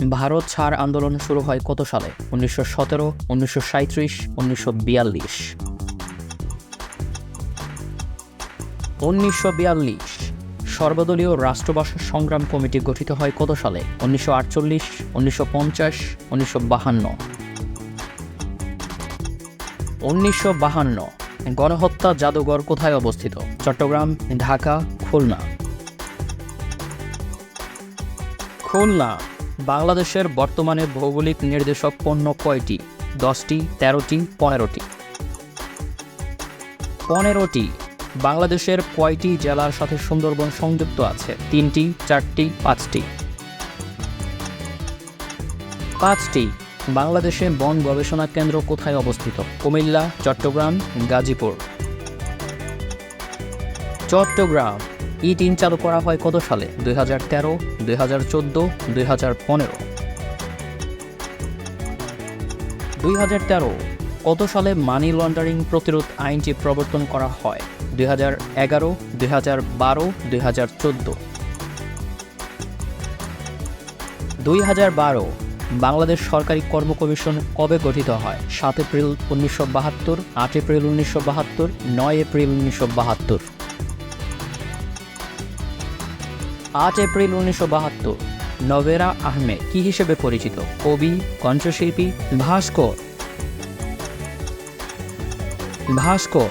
ভারত ছাড় আন্দোলন শুরু হয় কত সালে? 1917, 1937, 1942। 1942। সর্বদলীয় রাষ্ট্রভাষা সংগ্রাম কমিটি গঠিত হয় কত সালে? 1948, 1950, 1952। 1952। গণহত্যা জাদুঘর কোথায় অবস্থিত? চট্টগ্রাম, ঢাকা, খুলনা। খুলনা। বাংলাদেশের বর্তমানে ভৌগোলিক নির্দেশক পণ্য কয়টি? 10টি, 13টি, 15টি। 15টি। বাংলাদেশের কয়টি জেলার সাথে সুন্দরবন সংযুক্ত আছে? 3টি, 4টি, 5টি। 5টি। বাংলাদেশে বন গবেষণা কেন্দ্র কোথায় অবস্থিত? কুমিল্লা, চট্টগ্রাম, গাজীপুর। চট্টগ্রাম। ই-3 চালু করা হয় কত সালে? 2013, 2014, 2015। 2013। কত সালে মানি লন্ডারিং প্রতিরোধ আইনটি প্রবর্তন করা হয়? 2011, 2012, 2014। 2012। বাংলাদেশ সরকারি কর্ম কমিশন কবে গঠিত হয়? 7 April 1972, 8 April 1972, 9 April 1972। 8 April 1972। Novera Ahmed কি হিসেবে পরিচিত? কবি, কণ্ঠশিল্পী, ভাস্কর। ভাস্কর।